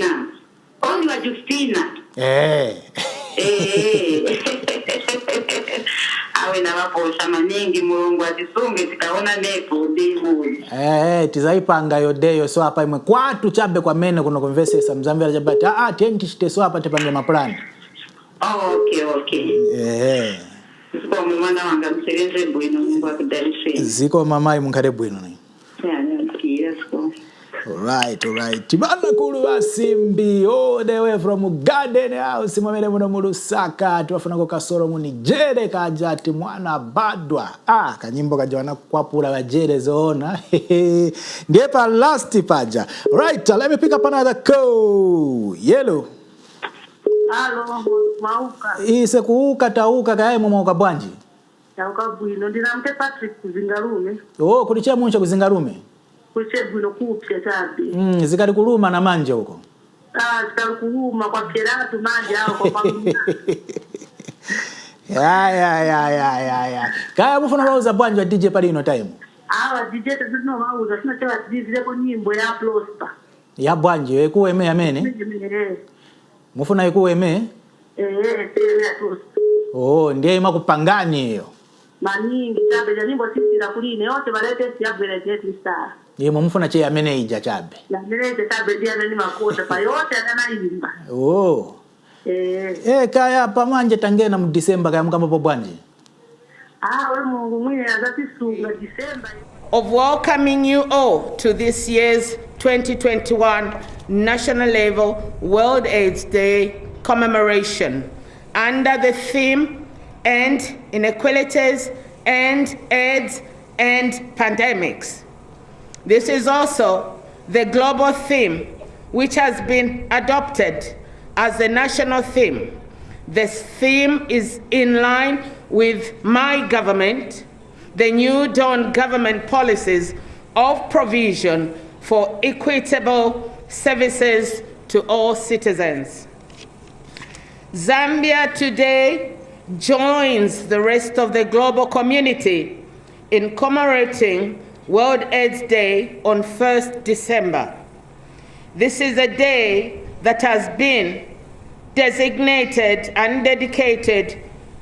Justina. Only wa Justina. Awe na waposha maningi mulungu atisunge tikaona nepo dimu. Tizaipanga yodeyo so hapa imwe kwatu chabe kwa mene kuno converse Mzambia jabati tenti shite so hapa tepange maplani. Okay. Ziko mwana wanga msegenze bwino mungu akudarishe. Ziko mamai munkare bwino ni. Yes. Alright. Tibana kulu wasimbi all the way from Garden House mwamene muno mu Lusaka tuwafuna ko kasoro muni jere kajati mwana badwa kanyimbo kajawana kwapula bajere zoona ngepa last paja. Right, let me pick up another call. Yellow. Hello, mauka. Ise kuuka tauka kae mumauka bwanji. Tauka bwino ndinamte Patrick kuzingarume. Kulichia muncha kuzingarume. Kulichia bwino kupya tabi. Zikali kuluma na manje huko. Zikali kuluma kwa piratu manje hao kwa pamoja. Ya. Kaya mufuna bauza bwanji wa DJ pali ino time. DJ tazino bauza sina chewa DJ ko nyimbo ya Prosper. Ya bwanji ekuwe me amene. Mufuna ikuwe me? Ndiye ima kupangani hiyo. Maningi chabe janimbo sisi la kuline yote balete siabele jetu star. Ndiye mufuna che ya manager chabe. Ya manager chabe dia nani makota pa yote anaimba. Kaya pamanje tangena mu December kaya mukamba bwanje. Wewe Mungu mwini azati sunga December. Of welcoming you all to this year's 2021 National Level World AIDS Day commemoration under the theme End Inequalities, End AIDS and Pandemics. This is also the global theme which has been adopted as the national theme. This theme is in line with my government, the New Dawn government policies of provision for equitable services to all citizens. Zambia today joins the rest of the global community in commemorating World AIDS Day on 1st December. This is a day that has been designated and dedicated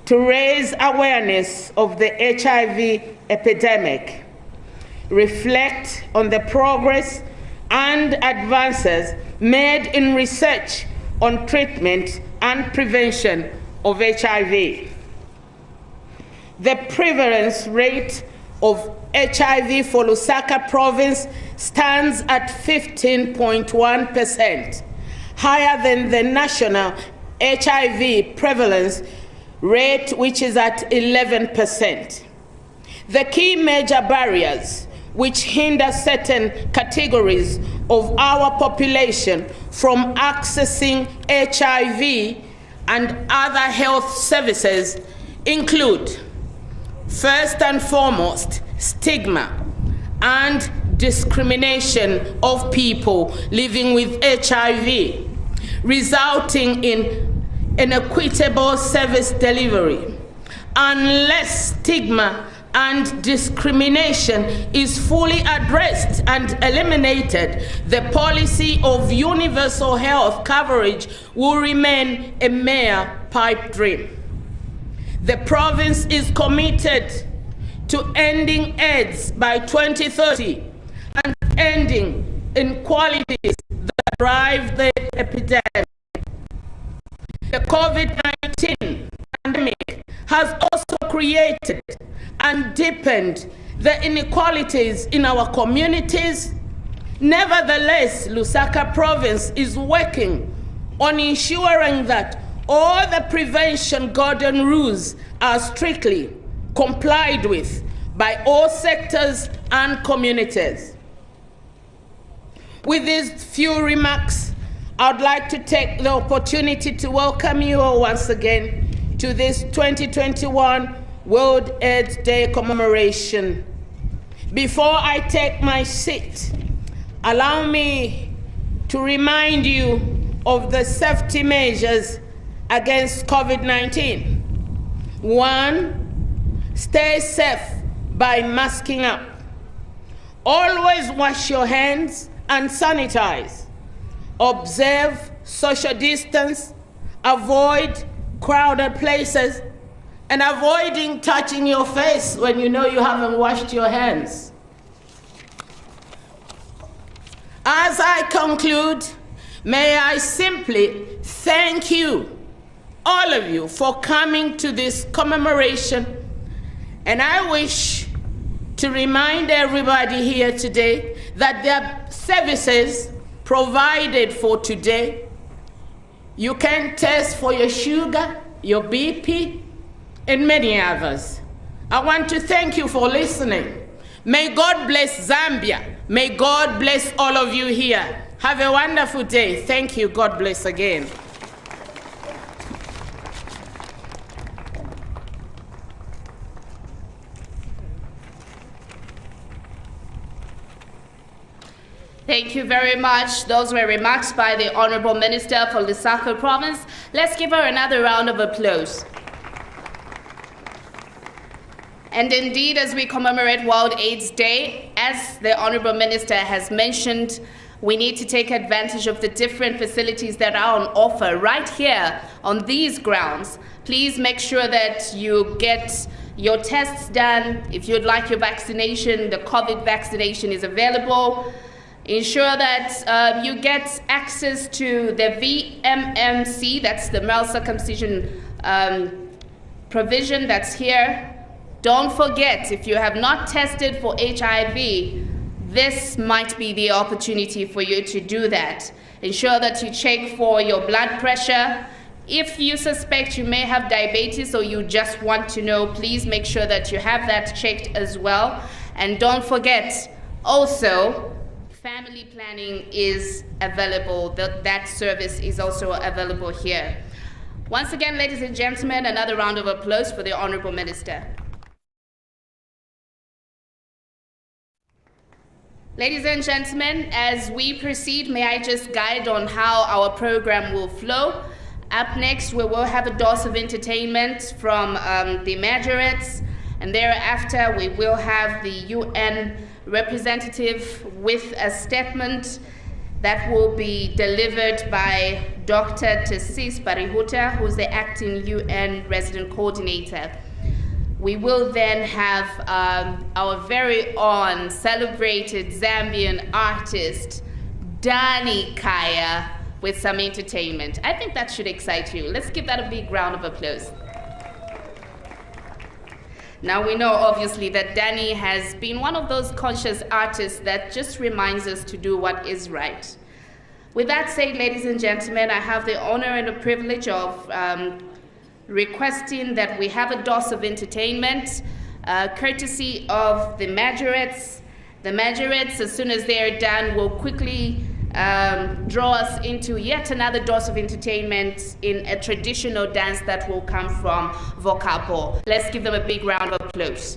to raise awareness of the HIV epidemic, reflect on the progress and advances made in research on treatment and prevention of HIV. The prevalence rate of HIV for Lusaka province stands at 15.1%, higher than the national HIV prevalence rate, which is at 11%. The key major barriers which hinder certain categories of our population from accessing HIV and other health services include, first and foremost, stigma and discrimination of people living with HIV, resulting in inequitable service delivery. Unless stigma and discrimination is fully addressed and eliminated, the policy of universal health coverage will remain a mere pipe dream. The province is committed to ending AIDS by 2030 and ending inequalities that drive the epidemic. The COVID-19 pandemic has also created and deepened the inequalities in our communities. Nevertheless, Lusaka province is working on ensuring that all the prevention golden rules are strictly complied with by all sectors and communities. With these few remarks, I would like to take the opportunity to welcome you all once again to this 2021 World AIDS Day commemoration. Before I take my seat, allow me to remind you of the safety measures against COVID-19. 1, stay safe by masking up. Always wash your hands and sanitize. observe social distance, avoid crowded places, and avoiding touching your face when you know you haven't washed your hands. As I conclude, may I simply thank you, all of you, for coming to this commemoration. And I wish to remind everybody here today that there are services provided for today. You can test for your sugar, your BP, and many others. I want to thank you for listening. May God bless Zambia. May God bless all of you here. Have a wonderful day. Thank you. God bless again. Thank you very much. Those were remarks by the Honorable Minister for Lusaka Province. Let's give her another round of applause. And indeed, as we commemorate World AIDS Day, as the Honorable Minister has mentioned, we need to take advantage of the different facilities that are on offer right here on these grounds. Please make sure that you get your tests done. If you'd like your vaccination, the COVID vaccination is available. Ensure that you get access to the VMMC, that's the male circumcision provision that's here. Don't forget, if you have not tested for HIV, this might be the opportunity for you to do that. Ensure that you check for your blood pressure. If you suspect you may have diabetes or you just want to know, please make sure that you have that checked as well. And don't forget, also, family planning is available. That service is also available here. Once again, ladies and gentlemen, another round of applause for the Honorable Minister. Ladies and gentlemen, as we proceed, may I just guide on how our program will flow. Up next, we will have a dose of entertainment from the majorates, and thereafter we will have the UN representative with a statement that will be delivered by Dr. Tessis Barihuta, who's the acting UN resident coordinator. We will then have our very own celebrated Zambian artist, Dani Kaya, with some entertainment. I think that should excite you. Let's give that a big round of applause. Now we know obviously that Dani has been one of those conscious artists that just reminds us to do what is right. With that said, ladies and gentlemen, I have the honor and the privilege of requesting that we have a dose of entertainment, courtesy of the majorates. The majorates, as soon as they're done, will quickly draw us into yet another dose of entertainment in a traditional dance that will come from Vokapo. Let's give them a big round of applause.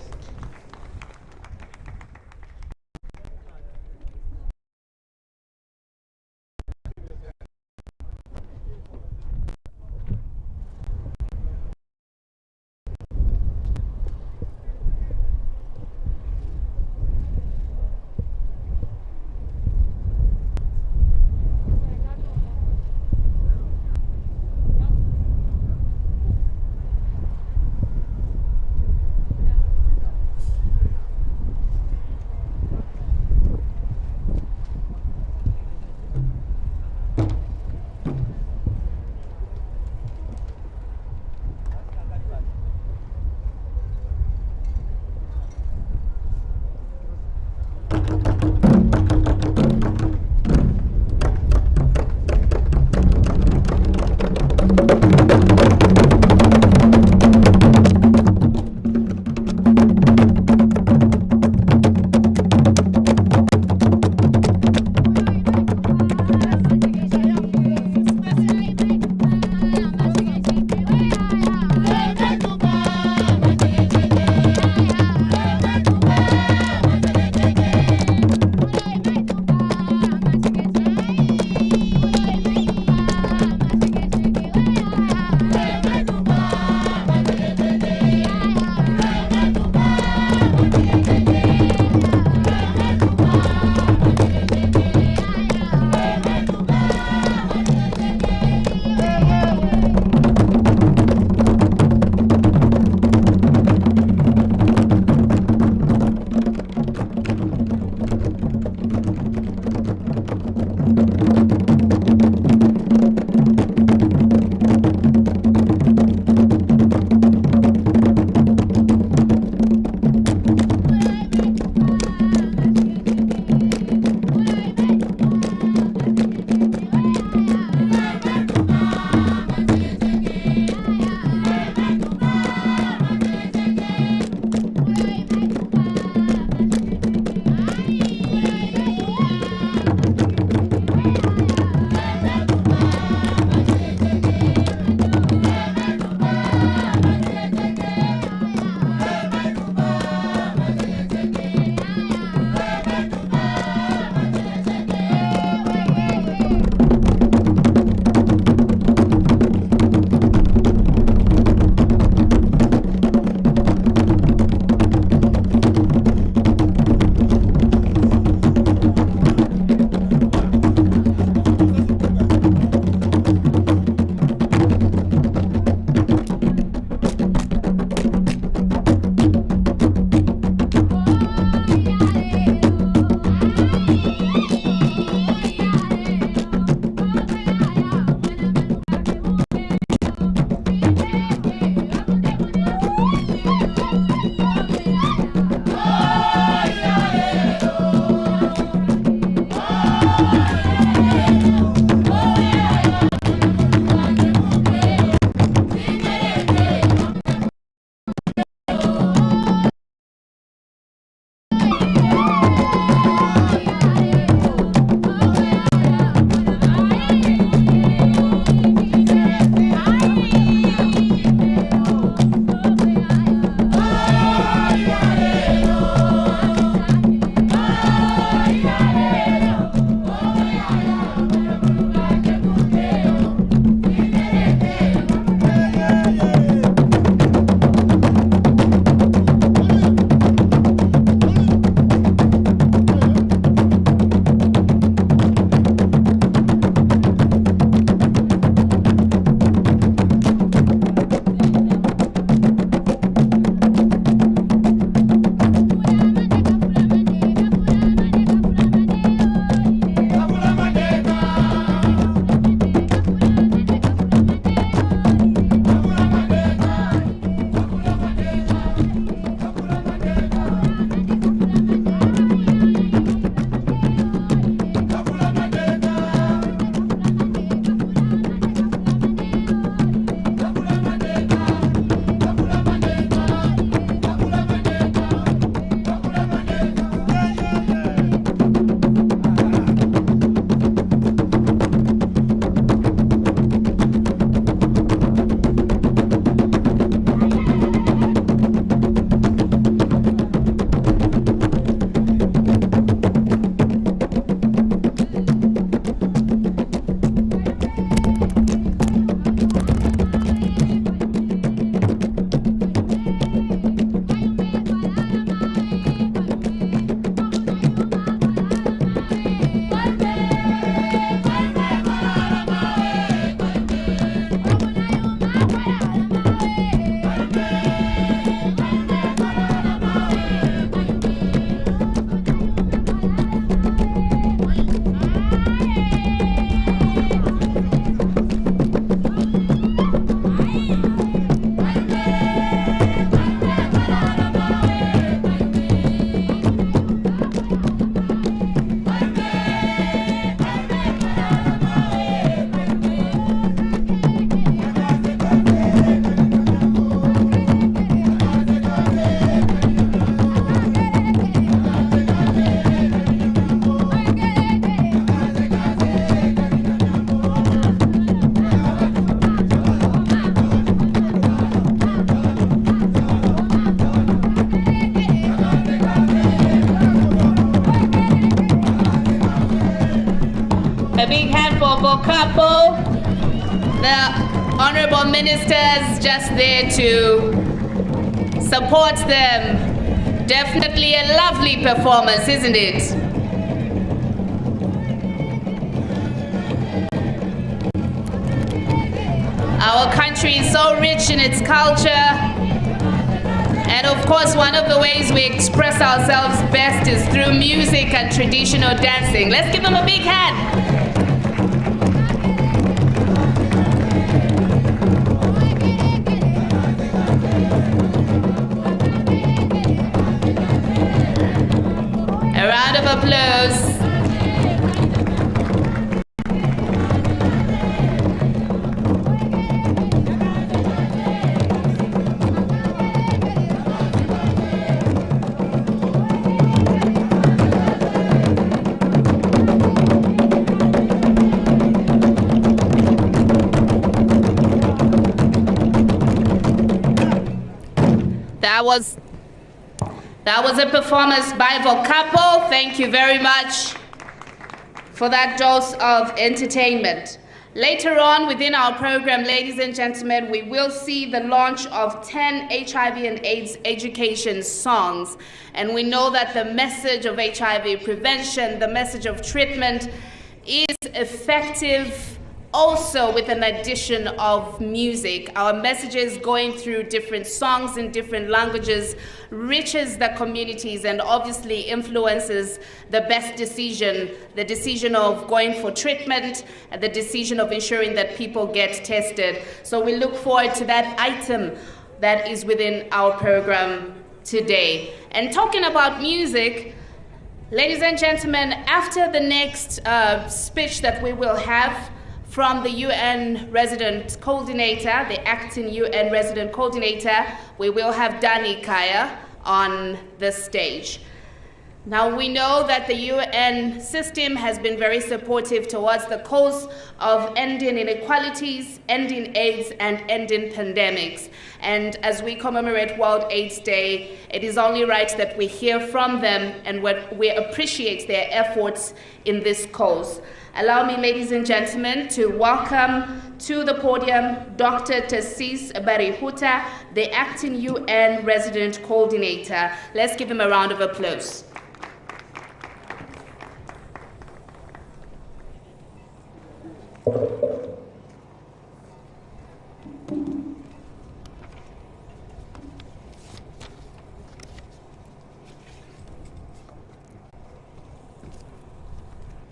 Vocapo, the honorable ministers just there to support them. Definitely a lovely performance, isn't it? Our country is so rich in its culture. And of course, one of the ways we express ourselves best is through music and traditional dancing. Let's give them a big hand. A round of applause. That was a performance by Vocapo. Thank you very much for that dose of entertainment. Later on within our program, ladies and gentlemen, we will see the launch of 10 HIV and AIDS education songs. And we know that the message of HIV prevention, the message of treatment is effective also with an addition of music. Our messages going through different songs in different languages reaches the communities and obviously influences the best decision, the decision of going for treatment, and the decision of ensuring that people get tested. So we look forward to that item that is within our program today. And talking about music, ladies and gentlemen, after the next speech that we will have from the UN Resident Coordinator, the acting UN Resident Coordinator, we will have Danny Kaya on the stage. Now, we know that the UN system has been very supportive towards the cause of ending inequalities, ending AIDS, and ending pandemics. And as we commemorate World AIDS Day, it is only right that we hear from them and we appreciate their efforts in this cause. Allow me, ladies and gentlemen, to welcome to the podium Dr. Tassis Barihuta, the acting UN Resident Coordinator. Let's give him a round of applause.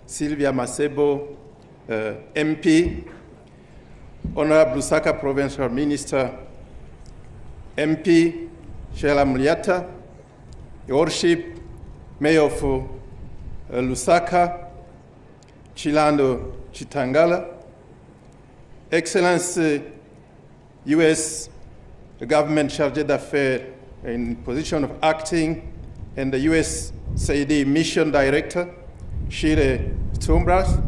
Sylvia Masebo, MP, Honorable Lusaka Provincial Minister, MP Sheila Muliata, Your Worship, Mayor of Lusaka, Chilando Chitangala, Excellency U.S. Government Chargé d'Affaires in position of acting, and the U.S. SAID Mission Director, Shire Tumbras,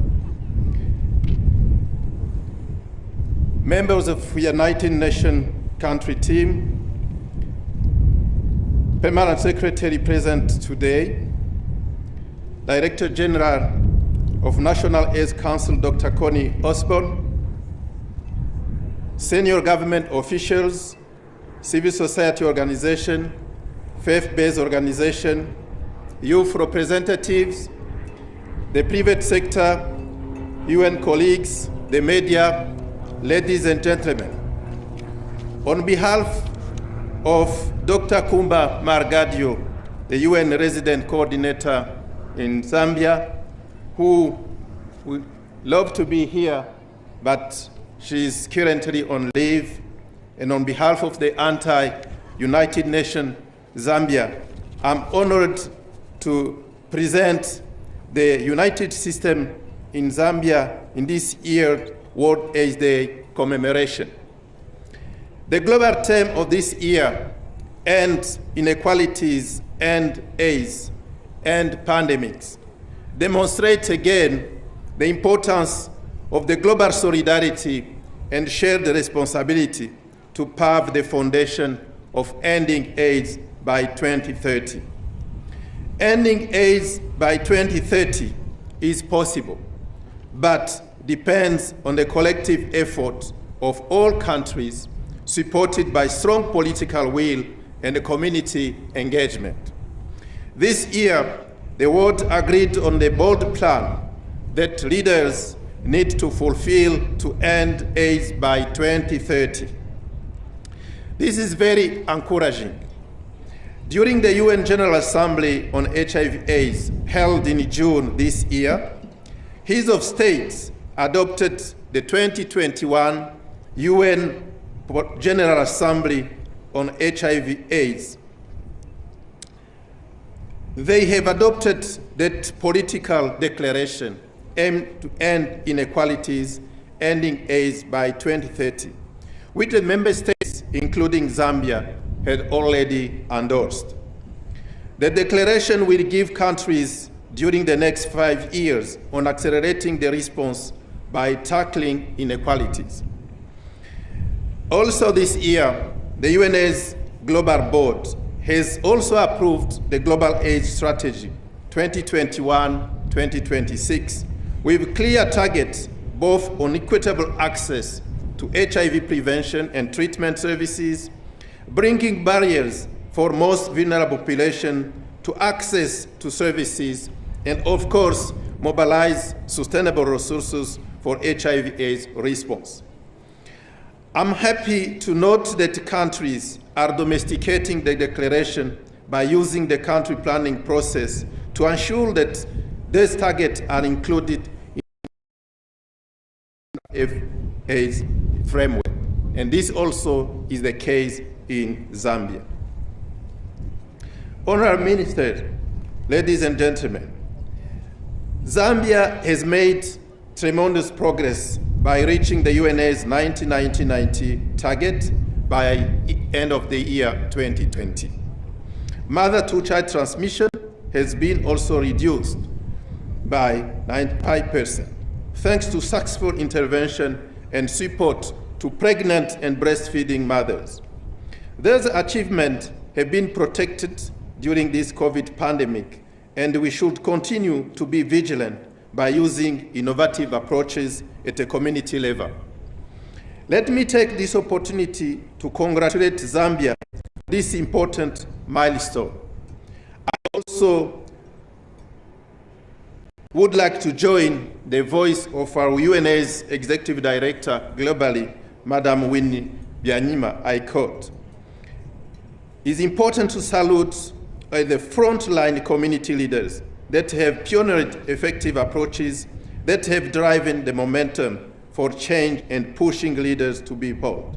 members of United Nations country team, Permanent Secretary present today, Director General of National AIDS Council, Dr. Connie Osborne, senior government officials, civil society organization, faith-based organization, youth representatives, the private sector, UN colleagues, the media, ladies and gentlemen. On behalf of Dr. Kumba Margadio, the UN Resident Coordinator in Zambia, who would love to be here, but she is currently on leave, and on behalf of the United Nations Zambia, I'm honored to present the United System in Zambia in this year's World AIDS Day commemoration. The global theme of this year, End Inequalities, End AIDS, End Pandemics, demonstrates again the importance of the global solidarity and shared responsibility to pave the foundation of ending AIDS by 2030. Ending AIDS by 2030 is possible, but depends on the collective effort of all countries, supported by strong political will and community engagement. This year, the world agreed on the bold plan that leaders need to fulfill to end AIDS by 2030. This is very encouraging. During the UN General Assembly on HIV/AIDS held in June this year, heads of states adopted the 2021 UN General Assembly on HIV/AIDS. They have adopted that political declaration aimed to end inequalities, ending AIDS by 2030, which the member states, including Zambia, had already endorsed. The declaration will give countries during the next 5 years on accelerating the response by tackling inequalities. Also this year, the UN's Global Board has also approved the Global AIDS Strategy 2021-2026 with clear targets both on equitable access to HIV prevention and treatment services, bringing barriers for most vulnerable population to access to services, and of course, mobilize sustainable resources for HIV/AIDS response. I'm happy to note that countries are domesticating the declaration by using the country planning process to ensure that these targets are included in the AIDS framework. And this also is the case in Zambia. Honorable Minister, ladies and gentlemen, Zambia has made tremendous progress by reaching the UN's 90-90-90 target by end of the year 2020. Mother-to-child transmission has been also reduced by 95%, thanks to successful intervention and support to pregnant and breastfeeding mothers. These achievements have been protected during this COVID pandemic, and we should continue to be vigilant by using innovative approaches at a community level. Let me take this opportunity to congratulate Zambia on this important milestone. I also would like to join the voice of our UN's Executive Director globally, Madam Winnie Byanyima. I quote, "It's important to salute the frontline community leaders that have pioneered effective approaches that have driven the momentum for change and pushing leaders to be bold.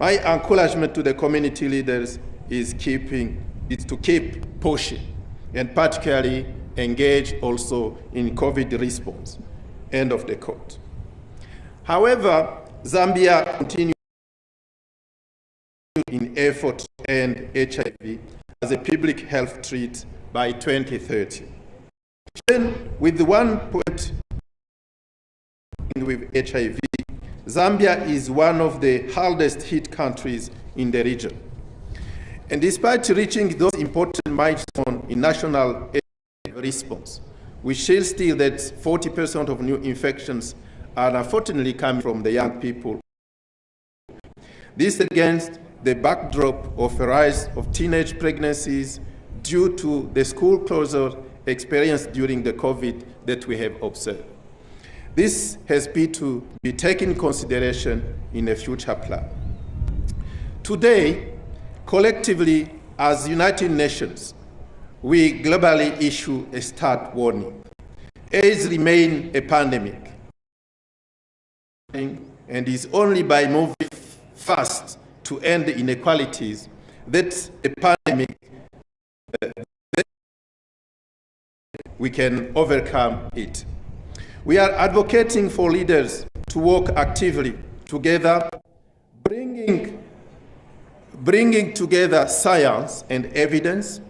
My encouragement to the community leaders is to keep pushing and particularly engage also in COVID response." End of the quote. However, Zambia continues in effort to end HIV as a public health threat by 2030. With 1.1 with HIV, Zambia is one of the hardest hit countries in the region. And despite reaching those important milestones in national HIV response, we shall still that 40% of new infections are unfortunately coming from the young people. This against the backdrop of a rise of teenage pregnancies due to the school closure experienced during the COVID that we have observed. This has been to be taken into consideration in a future plan. Today, collectively, as United Nations, we globally issue a start warning. AIDS remains a pandemic, and is only by moving fast to end the inequalities that a pandemic we can overcome it. We are advocating for leaders to work actively together, bringing together science and evidence,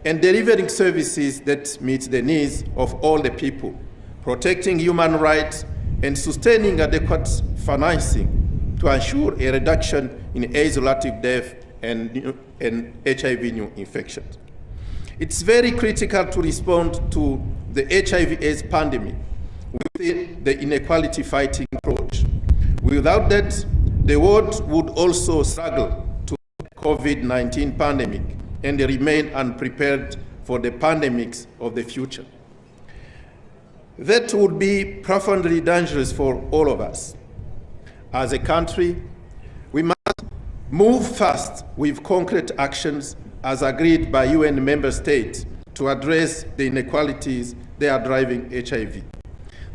and delivering services that meet the needs of all the people, protecting human rights, and sustaining adequate financing to ensure a reduction in AIDS-related death and HIV new infections. It's very critical to respond to the HIV/AIDS pandemic with the inequality fighting approach. Without that, the world would also struggle to the COVID-19 pandemic and remain unprepared for the pandemics of the future. That would be profoundly dangerous for all of us. As a country, we must move fast with concrete actions as agreed by UN member states to address the inequalities that are driving HIV.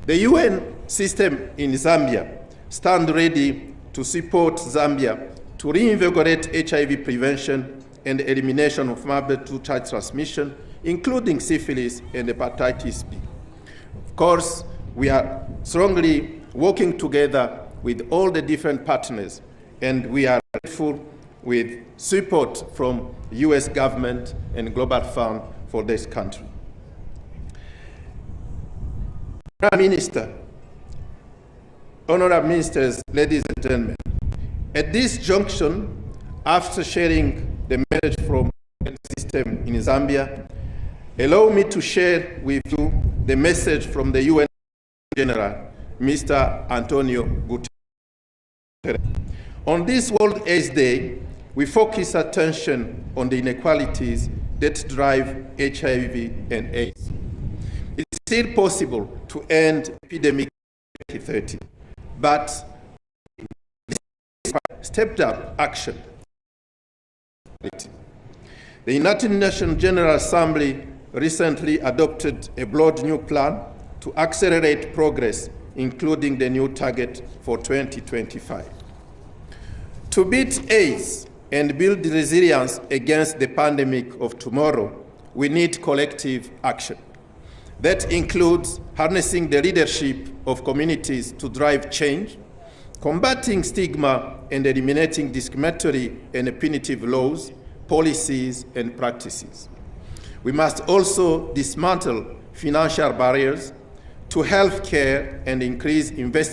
The UN system in Zambia stands ready to support Zambia to reinvigorate HIV prevention and elimination of mother to child transmission, including syphilis and hepatitis B. Of course, we are strongly working together with all the different partners, and we are grateful with support from US government and Global Fund for this country. Prime Minister, honorable ministers, ladies and gentlemen, at this junction, after sharing the message from the system in Zambia, allow me to share with you the message from the UN General, Mr. Antonio Guterres. On this World AIDS Day, we focus attention on the inequalities that drive HIV and AIDS. It's still possible to end the epidemic in 2030, but stepped up action. The United Nations General Assembly recently adopted a broad new plan to accelerate progress, including the new target for 2025. To beat AIDS and build resilience against the pandemic of tomorrow, we need collective action. That includes harnessing the leadership of communities to drive change, combating stigma and eliminating discriminatory and punitive laws, policies, and practices. We must also dismantle financial barriers to health care and increase investment